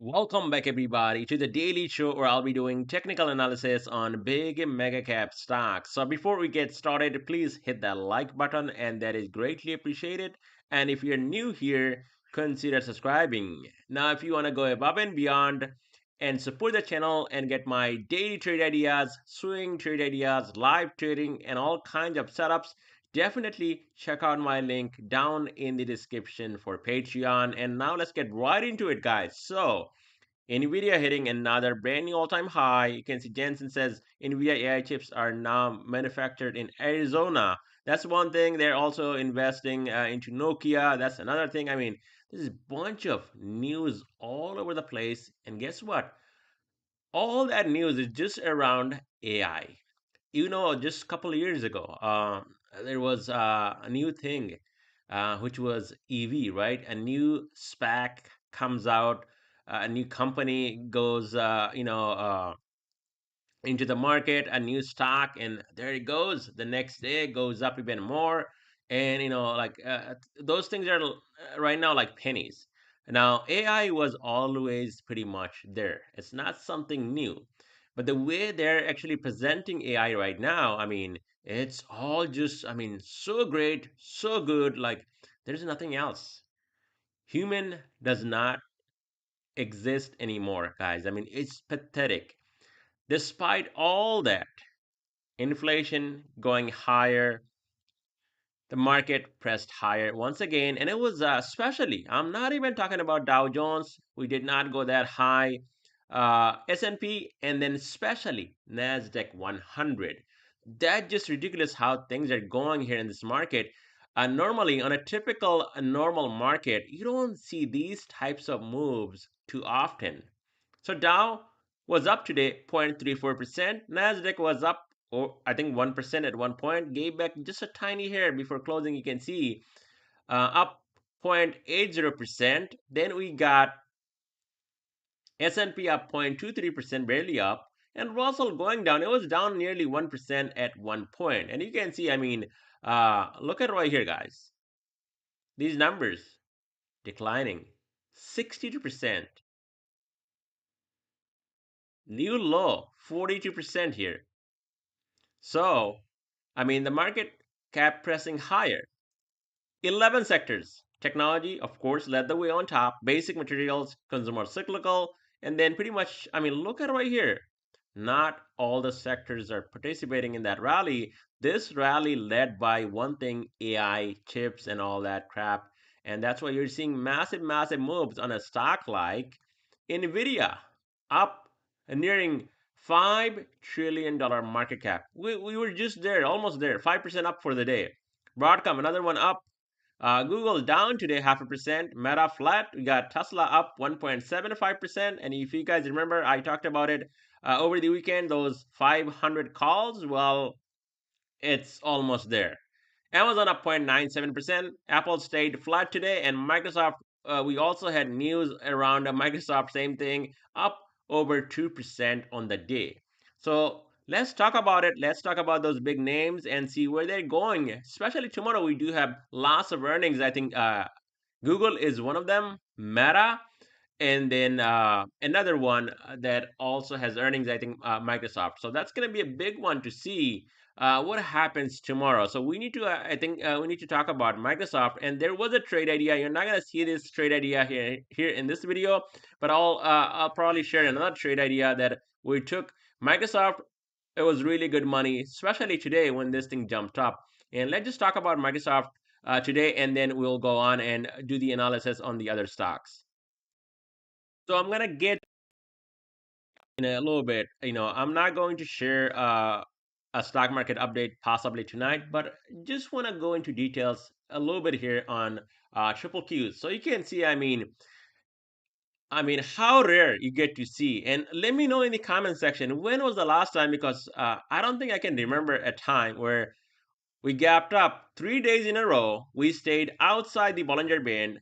Welcome back, everybody, to the daily show where I'll be doing technical analysis on big mega cap stocks. So, before we get started, please hit that like button, and that is greatly appreciated. And if you're new here, consider subscribing. Now, if you want to go above and beyond and support the channel and get my daily trade ideas, swing trade ideas, live trading, and all kinds of setups, definitely check out my link down in the description for Patreon. And now let's get right into it, guys. So, Nvidia hitting another brand new all-time high. You can see Jensen says Nvidia AI chips are now manufactured in Arizona. That's one thing. They're also investing into Nokia. That's another thing. I mean, there's a bunch of news all over the place. And guess what? All that news is just around AI. Just a couple of years ago, there was a new thing, which was EV, right? A new SPAC comes out, a new company goes, into the market, a new stock, and there it goes. The next day it goes up even more, and those things are right now like pennies. Now AI was always pretty much there. It's not something new, but the way they're actually presenting AI right now, I mean, it's all just, I mean, so great, so good. Like there's nothing else. Human does not exist anymore, guys. I mean, it's pathetic. Despite all that, inflation going higher, the market pressed higher once again, and it was especially. I'm not even talking about Dow Jones. We did not go that high. S&P, and then especially Nasdaq 100. That's just ridiculous how things are going here in this market. Normally, on a typical normal market, you don't see these types of moves too often. So Dow was up today 0.34%. Nasdaq was up, or I think 1% at one point, gave back just a tiny hair before closing. You can see up 0.80%. Then we got S&P up 0.23%, barely up, and Russell going down. It was down nearly 1% at one point. And you can see, I mean, look at right here, guys. These numbers declining 62%. New low 42% here. So, I mean, the market kept pressing higher. 11 sectors. Technology, of course, led the way on top. Basic materials, consumer cyclical, and then pretty much, I mean, look at right here. Not all the sectors are participating in that rally. This rally led by one thing, AI, chips, and all that crap. And that's why you're seeing massive, massive moves on a stock like Nvidia, up and nearing $5 trillion market cap. We were just there, almost there, 5% up for the day. Broadcom, another one up. Google down today 0.5%. Meta flat. We got Tesla up 1.75%. And if you guys remember, I talked about it over the weekend, those 500 calls. Well, it's almost there. Amazon up 0.97%. Apple stayed flat today. And Microsoft, we also had news around Microsoft, same thing, up over 2% on the day. So let's talk about it. Let's talk about those big names and see where they're going. Especially tomorrow, we do have lots of earnings. I think Google is one of them, Meta, and then another one that also has earnings, I think Microsoft. So that's going to be a big one to see what happens tomorrow. So we need to, I think we need to talk about Microsoft. And there was a trade idea. You're not going to see this trade idea here in this video, but I'll probably share another trade idea that we took. Microsoft, it was really good money, especially today when this thing jumped up. And let's just talk about Microsoft today, and then we'll go on and do the analysis on the other stocks. So I'm gonna get in a little bit. I'm not going to share a stock market update possibly tonight, but just want to go into details a little bit here on triple Qs. So you can see, I mean, how rare you get to see. And let me know in the comment section when was the last time, because I don't think I can remember a time where we gapped up 3 days in a row. We stayed outside the Bollinger Band.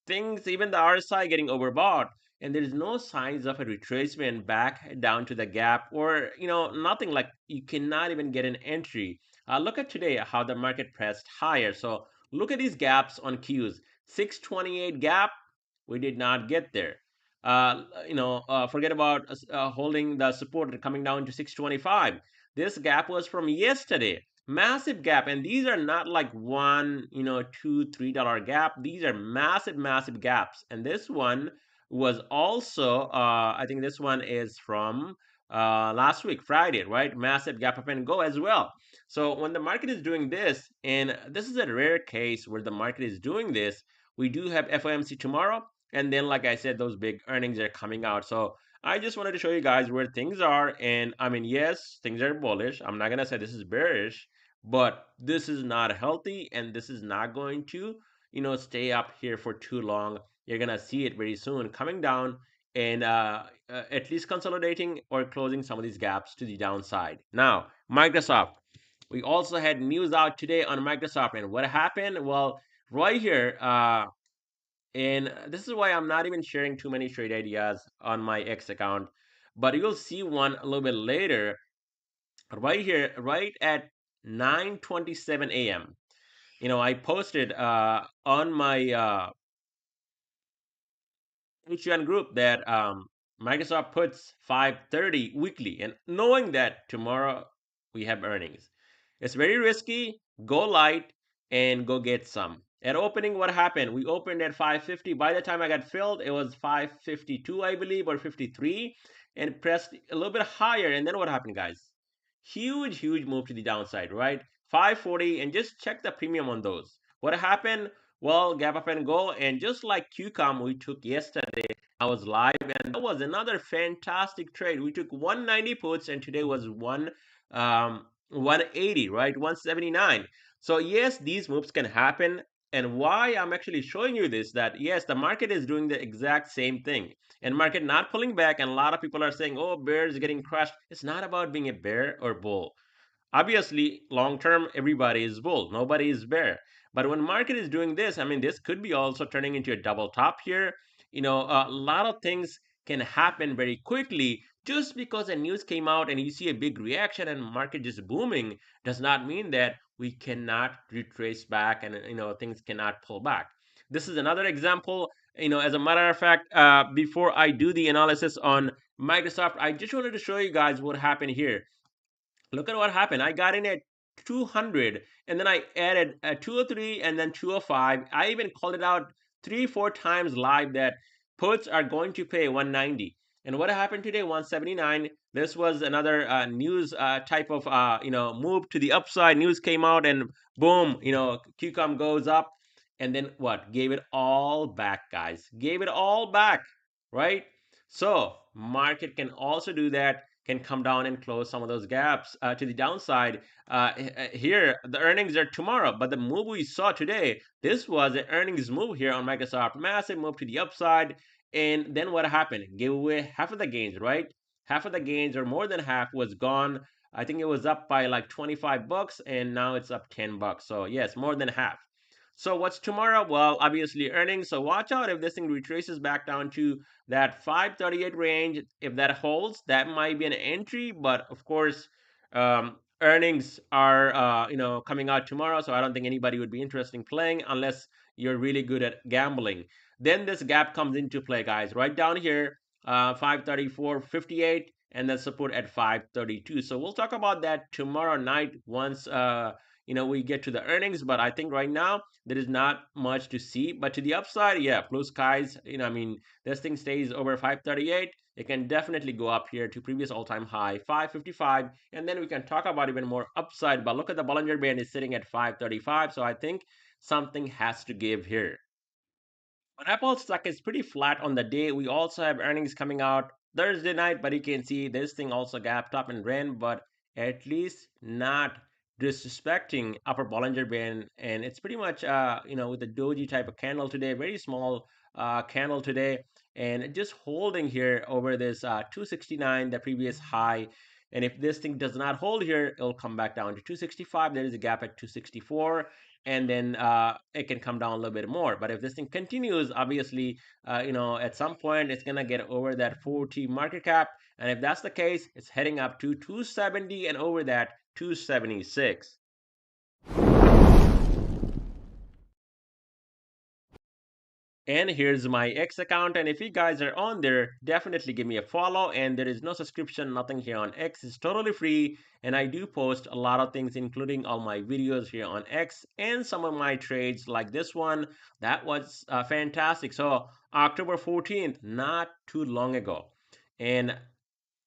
Things, even the RSI getting overbought, and there's no signs of a retracement back down to the gap, or nothing. Like you cannot even get an entry. Look at today how the market pressed higher. So look at these gaps on Qs. 628 gap, we did not get there. Forget about holding the support coming down to 625. This gap was from yesterday. Massive gap, and these are not like one, two, $3 gap. These are massive, massive gaps. And this one was also, I think this one is from last week, Friday, right? Massive gap up and go as well. So when the market is doing this, and this is a rare case where the market is doing this, we do have FOMC tomorrow, and then, like I said, those big earnings are coming out. So I just wanted to show you guys where things are. And I mean, yes, things are bullish. I'm not gonna say this is bearish, but this is not healthy, and this is not going to, stay up here for too long. You're gonna see it very soon coming down, and at least consolidating or closing some of these gaps to the downside. Now, Microsoft. We also had news out today on Microsoft, and what happened? Well, right here, and this is why I'm not even sharing too many trade ideas on my X account, but you'll see one a little bit later, right here, right at 9:27 a.m. I posted on my Patreon group that Microsoft puts 5:30 weekly, and knowing that tomorrow we have earnings, it's very risky. Go light and go get some. At opening, what happened? We opened at 550. By the time I got filled, it was 552, I believe, or 53, and pressed a little bit higher. And then what happened, guys? Huge, huge move to the downside, right? 540, and just check the premium on those. What happened? Well, gap up and go, and just like QCOM we took yesterday, I was live, and that was another fantastic trade. We took 190 puts, and today was 180, right? 179. So yes, these moves can happen. And why I'm actually showing you this, that yes, the market is doing the exact same thing, and market not pulling back. And a lot of people are saying, oh, bear is getting crushed. It's not about being a bear or bull. Obviously, long term, everybody is bull, nobody is bear. But when market is doing this, I mean, this could be also turning into a double top here. A lot of things can happen very quickly. Just because a news came out and you see a big reaction and market just booming does not mean that we cannot retrace back, and things cannot pull back. This is another example. As a matter of fact, before I do the analysis on Microsoft, I just wanted to show you guys what happened here. Look at what happened. I got in at 200, and then I added a 203 and then 205. I even called it out 3 4 times live that puts are going to pay 190. And what happened today? 179. This was another news type of move to the upside. News came out, and boom, QCOM goes up, and then what? Gave it all back, guys. Gave it all back, right? So market can also do that, can come down and close some of those gaps to the downside. Here, the earnings are tomorrow, but the move we saw today, this was an earnings move here on Microsoft, massive move to the upside. And then what happened? Gave away half of the gains, right? Half of the gains, or more than half, was gone. I think it was up by like 25 bucks, and now it's up 10 bucks. So yes, more than half. So what's tomorrow? Well, obviously earnings. So watch out if this thing retraces back down to that 538 range. If that holds, that might be an entry. But of course, earnings are coming out tomorrow. So I don't think anybody would be interested in playing unless you're really good at gambling. Then this gap comes into play, guys. Right down here, 534.58, and then support at 532. So we'll talk about that tomorrow night once we get to the earnings. But I think right now there is not much to see. But to the upside, yeah, blue skies. I mean, this thing stays over 538. It can definitely go up here to previous all-time high 555, and then we can talk about even more upside. But look at the Bollinger Band is sitting at 535, so I think something has to give here. But Apple stock is pretty flat on the day. We also have earnings coming out Thursday night, but you can see this thing also gapped up and ran, but at least not disrespecting upper Bollinger Band. And it's pretty much, with the doji type of candle today, very small candle today, and just holding here over this 269, the previous high. And if this thing does not hold here, it'll come back down to 265. There is a gap at 264, and then it can come down a little bit more. But if this thing continues, obviously, at some point it's gonna get over that 40 market cap, and if that's the case, it's heading up to 270 and over that 276. And here's my X account. And if you guys are on there, definitely give me a follow. And there is no subscription, nothing here on X. It's totally free. And I do post a lot of things, including all my videos here on X and some of my trades like this one. That was fantastic. So, October 14th, not too long ago. And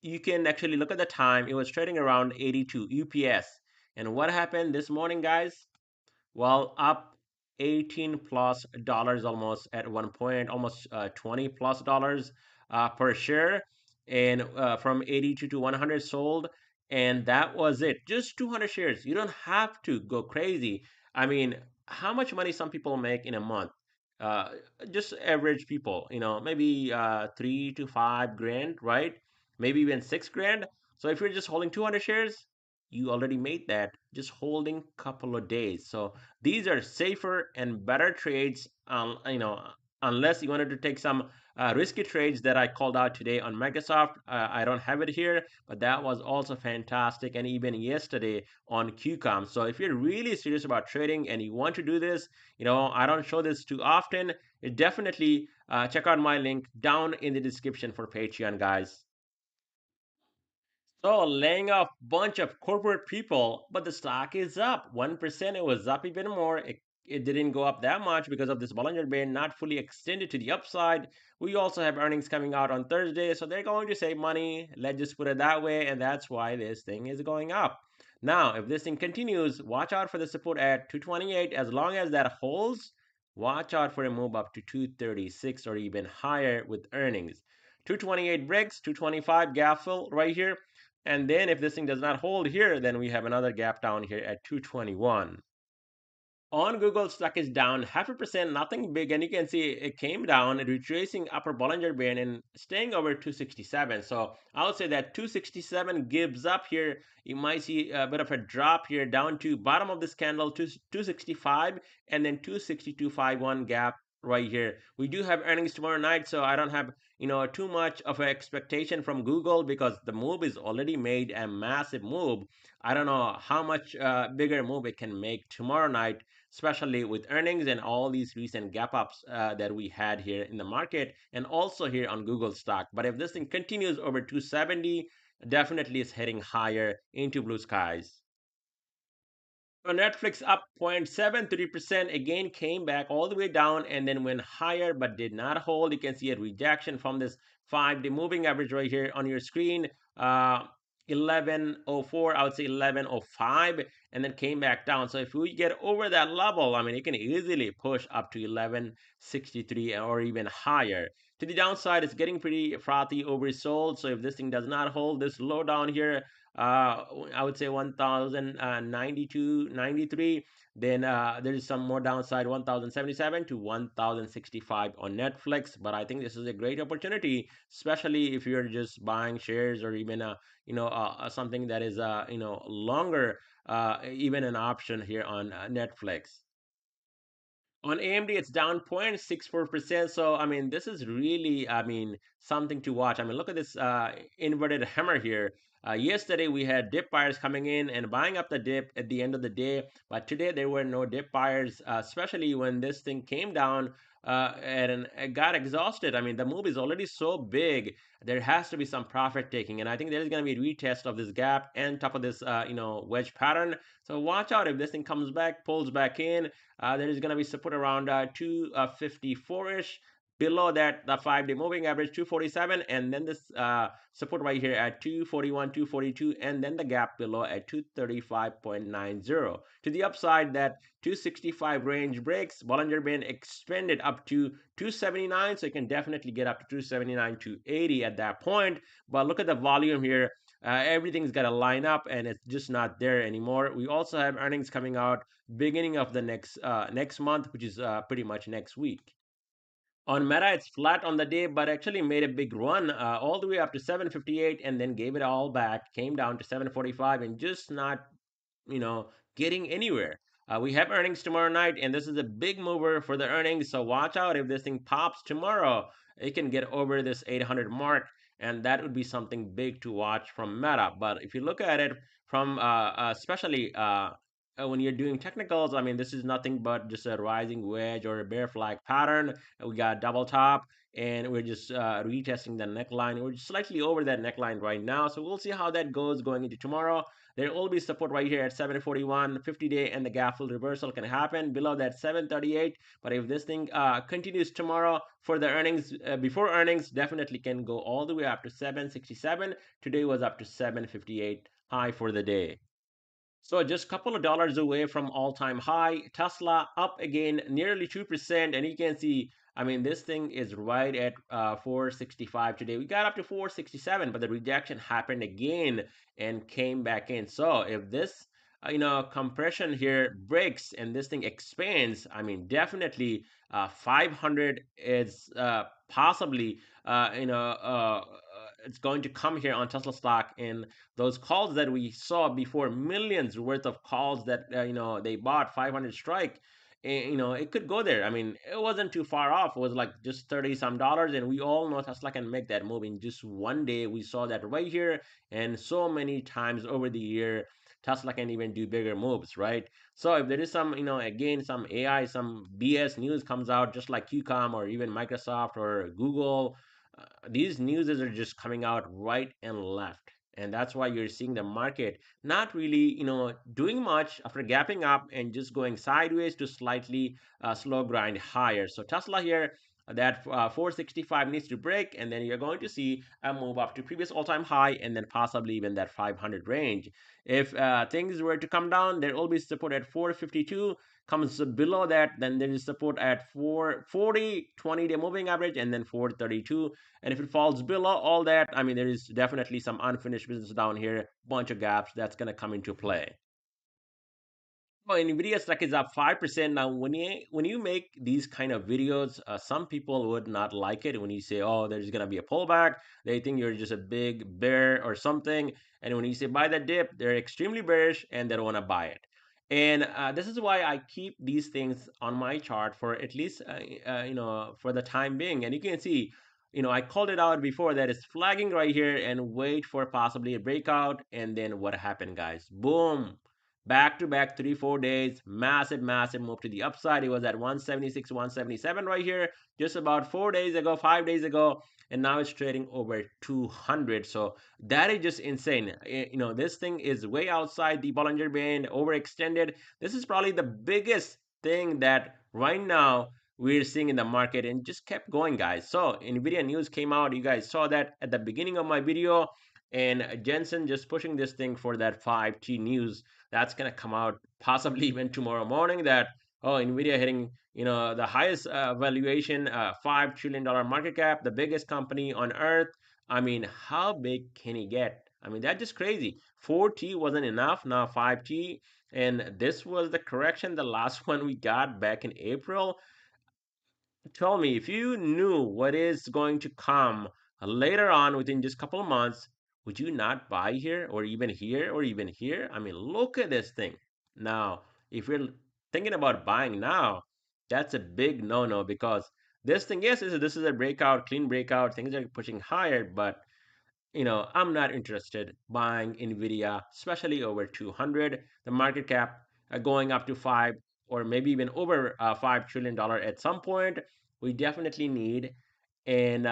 you can actually look at the time. It was trading around 82 UPS. And what happened this morning, guys? Well, up 18 plus dollars almost at one point, almost 20 plus dollars per share, and from 82 to 100 sold, and that was it. Just 200 shares. You don't have to go crazy. I mean, how much money some people make in a month? Uh, just average people, maybe 3 to 5 grand, right? Maybe even 6 grand. So if you're just holding 200 shares, you already made that just holding couple of days. So these are safer and better trades, unless you wanted to take some risky trades that I called out today on Microsoft. I don't have it here, but that was also fantastic. And even yesterday on QCOM. So if you're really serious about trading and you want to do this, I don't show this too often. You definitely check out my link down in the description for Patreon, guys. So laying off bunch of corporate people, but the stock is up 1%. It was up even more. It didn't go up that much because of this Bollinger Band not fully extended to the upside. We also have earnings coming out on Thursday, so they're going to save money. Let's just put it that way, and that's why this thing is going up. Now, if this thing continues, watch out for the support at 228. As long as that holds, watch out for a move up to 236 or even higher with earnings. 228 breaks, 225 gap fill right here. And then if this thing does not hold here, then we have another gap down here at 221. On Google, stock is down 0.5%, nothing big, and you can see it came down, retracing upper Bollinger Band and staying over 267. So I would say that 267 gives up here. You might see a bit of a drop here down to bottom of this candle, 265, and then 262.51 gap right here. We do have earnings tomorrow night, so I don't have too much of an expectation from Google because the move is already made a massive move. I don't know how much bigger move it can make tomorrow night, especially with earnings and all these recent gap ups that we had here in the market and also here on Google stock. But if this thing continues over 270, definitely is heading higher into blue skies. So Netflix up 0.73% again came back all the way down and then went higher but did not hold. You can see a rejection from this 5-day moving average right here on your screen. 1104, I would say 1105, and then came back down. So if we get over that level, I mean, it can easily push up to 1163 or even higher. To the downside, it's getting pretty frothy, oversold. So if this thing does not hold this low down here, I would say 1092, 93. Then there is some more downside, 1077 to 1065 on Netflix. But I think this is a great opportunity, especially if you're just buying shares or even something that is longer, even an option here on Netflix. On AMD, it's down 0.64%. So, I mean, this is really, I mean, something to watch. I mean, look at this inverted hammer here. Yesterday, we had dip buyers coming in and buying up the dip at the end of the day. But today, there were no dip buyers, especially when this thing came down and it got exhausted. I mean, the move is already so big. There has to be some profit taking. And I think there's going to be a retest of this gap and top of this, wedge pattern. So watch out if this thing comes back, pulls back in. There is going to be support around 254-ish. Below that, the 5-day moving average 247, and then this support right here at 241, 242, and then the gap below at 235.90. To the upside, that 265 range breaks. Bollinger Band expanded up to 279, so you can definitely get up to 279 to 80 at that point. But look at the volume here. Everything's got to line up, and it's just not there anymore. We also have earnings coming out beginning of the next month, which is pretty much next week. On Meta, it's flat on the day, but actually made a big run all the way up to 758 and then gave it all back, came down to 745 and just not, getting anywhere. We have earnings tomorrow night, and this is a big mover for the earnings. So watch out if this thing pops tomorrow. It can get over this 800 mark, and that would be something big to watch from Meta. But if you look at it from especially when you're doing technicals, I mean, this is nothing but just a rising wedge or a bear flag pattern. We got double top, and we're just retesting the neckline. We're just slightly over that neckline right now, so we'll see how that goes going into tomorrow. There will be support right here at 741, 50-day, and the gap fill reversal can happen below that 738. But if this thing continues tomorrow for the earnings, before earnings, definitely can go all the way up to 767. Today was up to 758 high for the day. So just a couple of dollars away from all-time high. Tesla up again, nearly 2%. And you can see, I mean, this thing is right at 465 today. We got up to 467, but the rejection happened again and came back in. So if this, compression here breaks and this thing expands, I mean, definitely 500 is possibly, it's going to come here on Tesla stock. And those calls that we saw before, millions worth of calls that they bought 500 strike, it could go there. I mean, it wasn't too far off. It was like just 30 some dollars, and we all know Tesla can make that move in just one day. We saw that right here, and so many times over the year. Tesla can even do bigger moves, right? So if there is some, again, some AI, some BS news comes out, just like QCOM or even Microsoft or Google, these news are just coming out right and left, and that's why you're seeing the market not really doing much after gapping up and just going sideways to slightly slow grind higher. So Tesla here, that 465 needs to break, and then you're going to see a move up to previous all-time high, and then possibly even that 500 range. If things were to come down, there will be support at 452. Comes below that, then there is support at 440 20-day moving average, and then 432. And if it falls below all that, I mean, there is definitely some unfinished business down here, bunch of gaps that's going to come into play. Well, Nvidia stock is up 5% now. When you make these kind of videos, some people would not like it when you say, "Oh, there's gonna be a pullback." They think you're just a big bear or something. And when you say buy the dip, they're extremely bearish and they don't want to buy it. And this is why I keep these things on my chart for at least for the time being. And you can see, I called it out before that it's flagging right here and wait for possibly a breakout. And then what happened, guys? Boom, back to back 3 4 days, massive move to the upside. It was at 176 177 right here just about 4 days ago, 5 days ago, and now it's trading over 200. So that is just insane. This thing is way outside the Bollinger Band, overextended. This is probably the biggest thing that right now we're seeing in the market, and just kept going, guys. So Nvidia news came out, you guys saw that at the beginning of my video, and Jensen just pushing this thing for that 5T news that's going to come out possibly even tomorrow morning, that Nvidia hitting the highest valuation, $5 trillion market cap, the biggest company on earth. I mean, how big can he get? I mean, that's just crazy. 4T wasn't enough, now 5T, and this was the correction, the last one we got back in April. Tell me, if you knew what is going to come later on within just a couple of months, would you not buy here or even here or even here? I mean, look at this thing. Now, if you're thinking about buying now, that's a big no-no, because this thing, yes, this is a breakout, clean breakout, things are pushing higher, but I'm not interested buying Nvidia, especially over 200. The market cap going up to five or maybe even over $5 trillion at some point. We definitely need, and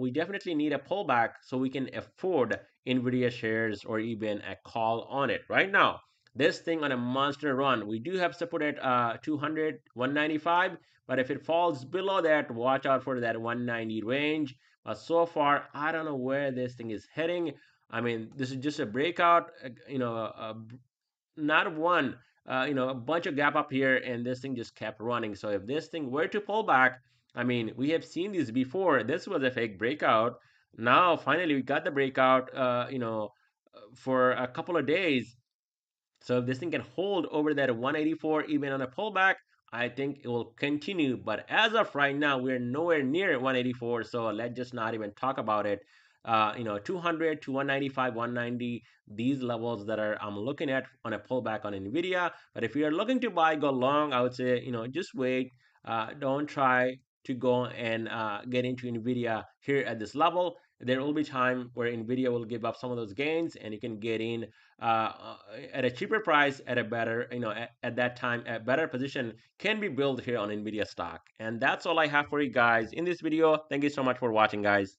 we definitely need a pullback so we can afford Nvidia shares or even a call on it. Right now, this thing on a monster run, we do have support at 200, 195, but if it falls below that, watch out for that 190 range. But so far, I don't know where this thing is heading. I mean, this is just a breakout, not one, a bunch of gap up here, and this thing just kept running. So if this thing were to pull back, I mean, we have seen this before. This was a fake breakout. Now, finally, we got the breakout, for a couple of days. So if this thing can hold over that 184 even on a pullback, I think it will continue. But as of right now, we're nowhere near 184. So let's just not even talk about it. 200 to 195, 190, these levels that are I'm looking at on a pullback on Nvidia. But if you're looking to buy, go long, I would say, just wait. Don't try to go and get into Nvidia here at this level. there will be time where Nvidia will give up some of those gains, and you can get in at a cheaper price at a better, at that time, a better position can be built here on Nvidia stock. And that's all I have for you guys in this video. Thank you so much for watching, guys.